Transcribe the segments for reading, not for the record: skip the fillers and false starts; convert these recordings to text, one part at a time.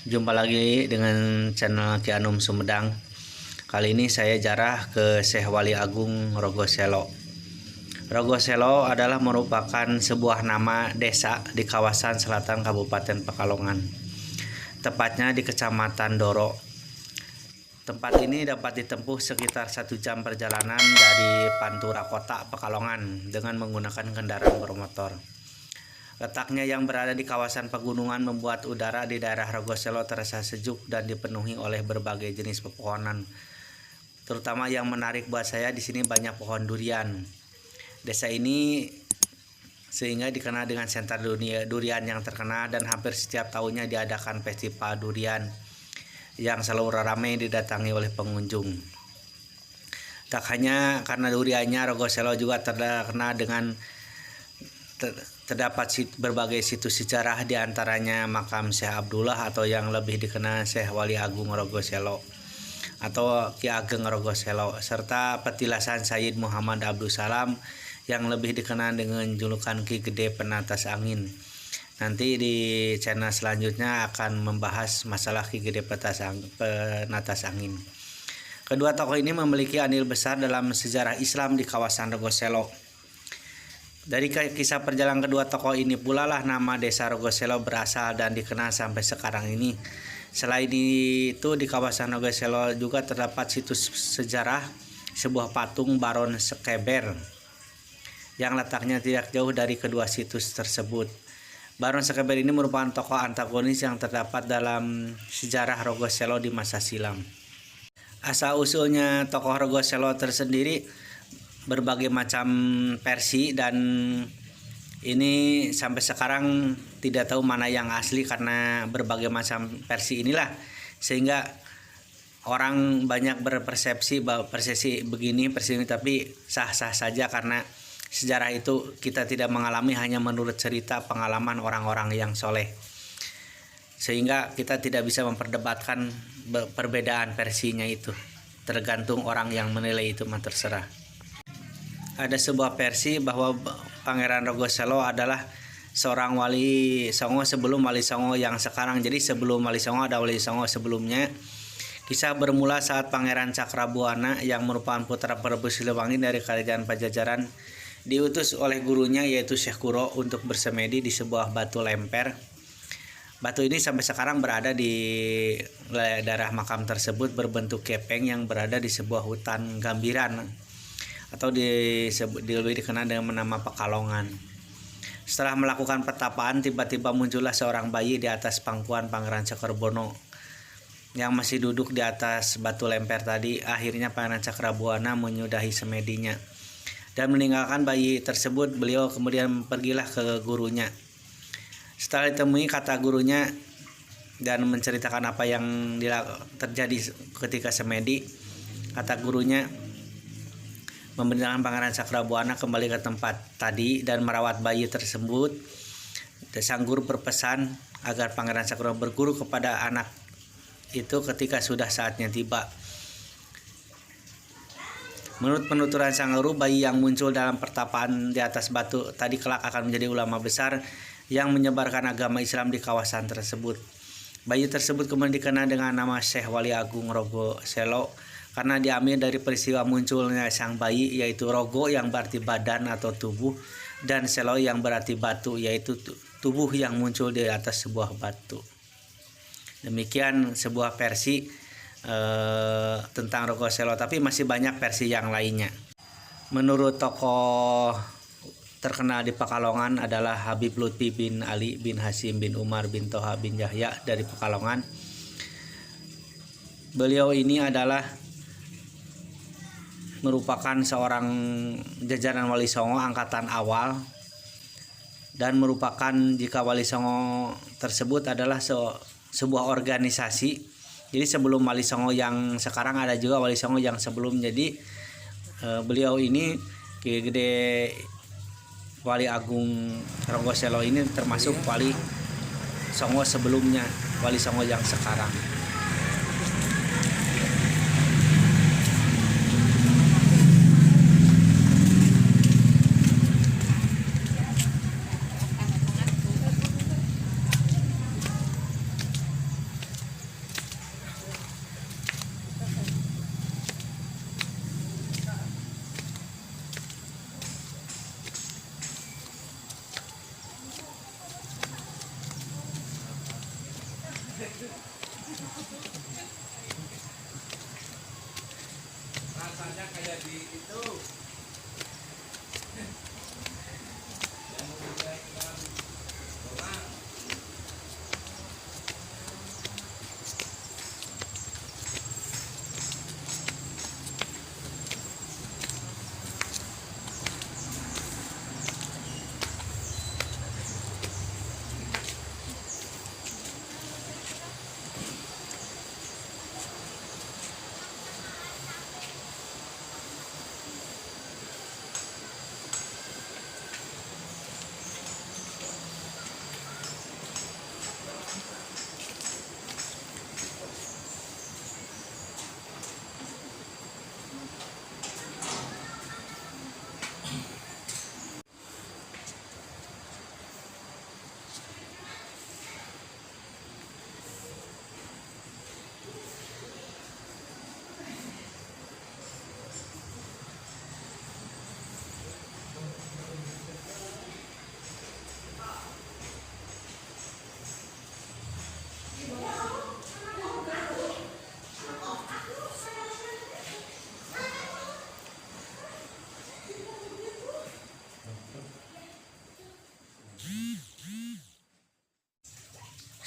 Jumpa lagi dengan channel Ki Anum Sumedang. Kali ini saya jarah ke Syekh Wali Agung Rogoselo. Rogoselo adalah merupakan sebuah nama desa di kawasan selatan Kabupaten Pekalongan, tepatnya di Kecamatan Doro. Tempat ini dapat ditempuh sekitar 1 jam perjalanan dari Pantura Kota Pekalongan dengan menggunakan kendaraan bermotor. Letaknya yang berada di kawasan pegunungan membuat udara di daerah Rogoselo terasa sejuk dan dipenuhi oleh berbagai jenis pepohonan. Terutama yang menarik buat saya di sini banyak pohon durian. Desa ini sehingga dikenal dengan sentra durian yang terkenal dan hampir setiap tahunnya diadakan festival durian yang selalu ramai didatangi oleh pengunjung. Tak hanya karena duriannya, Rogoselo juga terkenal dengan terdapat berbagai situs sejarah, diantaranya makam Syekh Abdullah atau yang lebih dikenal Syekh Wali Agung Rogoselo atau Ki Ageng Rogoselo, serta petilasan Sayyid Muhammad Abdul Salam yang lebih dikenal dengan julukan Ki Gede Penatas Angin. Nanti di channel selanjutnya akan membahas masalah Ki Gede Penatas Angin. Kedua tokoh ini memiliki andil besar dalam sejarah Islam di kawasan Rogoselo. Dari kisah perjalanan kedua tokoh ini pula lah nama desa Rogoselo berasal dan dikenal sampai sekarang ini. Selain itu di kawasan Rogoselo juga terdapat situs sejarah sebuah patung Baron Sekeber yang letaknya tidak jauh dari kedua situs tersebut. Baron Sekeber ini merupakan tokoh antagonis yang terdapat dalam sejarah Rogoselo di masa silam. Asal usulnya tokoh Rogoselo tersendiri berbagai macam versi, dan ini sampai sekarang tidak tahu mana yang asli karena berbagai macam versi inilah sehingga orang banyak berpersepsi bahwa persepsi begini persepsi ini, tapi sah-sah saja karena sejarah itu kita tidak mengalami, hanya menurut cerita pengalaman orang-orang yang soleh, sehingga kita tidak bisa memperdebatkan perbedaan versinya itu, tergantung orang yang menilai itu mah terserah. Ada sebuah versi bahwa Pangeran Rogoselo adalah seorang Wali Songo sebelum Wali Songo yang sekarang. Jadi sebelum Wali Songo ada Wali Songo sebelumnya. Kisah bermula saat Pangeran Cakrabuana yang merupakan putra Prabu Siliwangi dari Kerajaan Pajajaran diutus oleh gurunya yaitu Syekh Kuro untuk bersemedi di sebuah batu lemper. Batu ini sampai sekarang berada di daerah makam tersebut, berbentuk kepeng yang berada di sebuah hutan gambiran atau lebih dikenal dengan nama Pekalongan. Setelah melakukan pertapaan, tiba-tiba muncullah seorang bayi di atas pangkuan Pangeran Cakrabono yang masih duduk di atas batu lemper tadi. Akhirnya Pangeran Cakrabuana menyudahi semedinya dan meninggalkan bayi tersebut. Beliau kemudian pergilah ke gurunya. Setelah ditemui, kata gurunya dan menceritakan apa yang terjadi ketika semedi, kata gurunya memerintahkan Pangeran Cakrabuana kembali ke tempat tadi dan merawat bayi tersebut. Sang guru berpesan agar Pangeran Cakrabuana berguru kepada anak itu ketika sudah saatnya tiba. Menurut penuturan sang guru, bayi yang muncul dalam pertapaan di atas batu tadi kelak akan menjadi ulama besar yang menyebarkan agama Islam di kawasan tersebut. Bayi tersebut kemudian dikenal dengan nama Syekh Wali Agung Rogoselo karena diambil dari peristiwa munculnya sang bayi, yaitu Rogo yang berarti badan atau tubuh, dan Selo yang berarti batu, yaitu tubuh yang muncul di atas sebuah batu. Demikian sebuah versi tentang Rogoselo, tapi masih banyak versi yang lainnya. Menurut tokoh terkenal di Pekalongan adalah Habib Lutfi bin Ali bin Hasim bin Umar bin Toha bin Yahya dari Pekalongan. Beliau ini adalah merupakan seorang jajaran Wali Songo angkatan awal, dan merupakan, jika Wali Songo tersebut adalah sebuah organisasi. Jadi sebelum Wali Songo yang sekarang ada juga Wali Songo yang sebelum. Jadi beliau ini Ki Gede Wali Agung Rogoselo ini termasuk Wali Songo sebelumnya Wali Songo yang sekarang.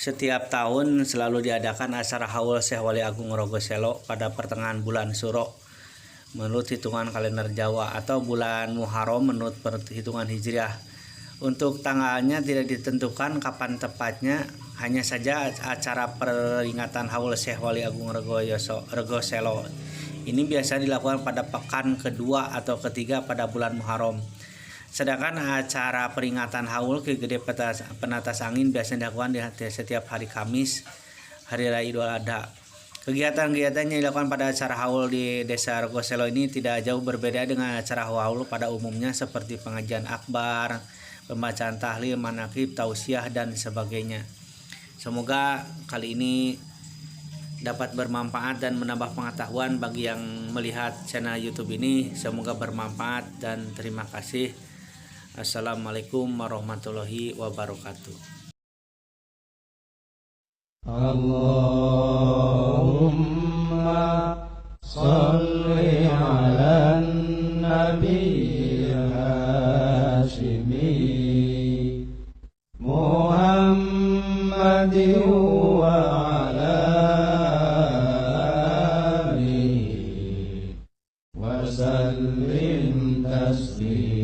Setiap tahun selalu diadakan acara haul Syekh Wali Agung Rogoselo pada pertengahan bulan Suro menurut hitungan kalender Jawa atau bulan Muharram menurut perhitungan Hijriah. Untuk tanggalnya tidak ditentukan kapan tepatnya, hanya saja acara peringatan haul Syekh Wali Agung Rogoselo ini biasa dilakukan pada pekan kedua atau ketiga pada bulan Muharram. Sedangkan acara peringatan haul Ki Gede Penatas Angin biasanya dilakukan di setiap hari Kamis, hari raya Idul Adha. Kegiatan-kegiatannya dilakukan pada acara haul di Desa Rogoselo ini tidak jauh berbeda dengan acara haul pada umumnya seperti pengajian akbar, pembacaan tahlil, manaqib, tausiah dan sebagainya. Semoga kali ini dapat bermanfaat dan menambah pengetahuan bagi yang melihat channel YouTube ini. Semoga bermanfaat dan terima kasih. Assalamualaikum warahmatullahi wabarakatuh. Allahumma salli ala nabi Hashimi Muhammadin wa ala alihi wa sallim taslim.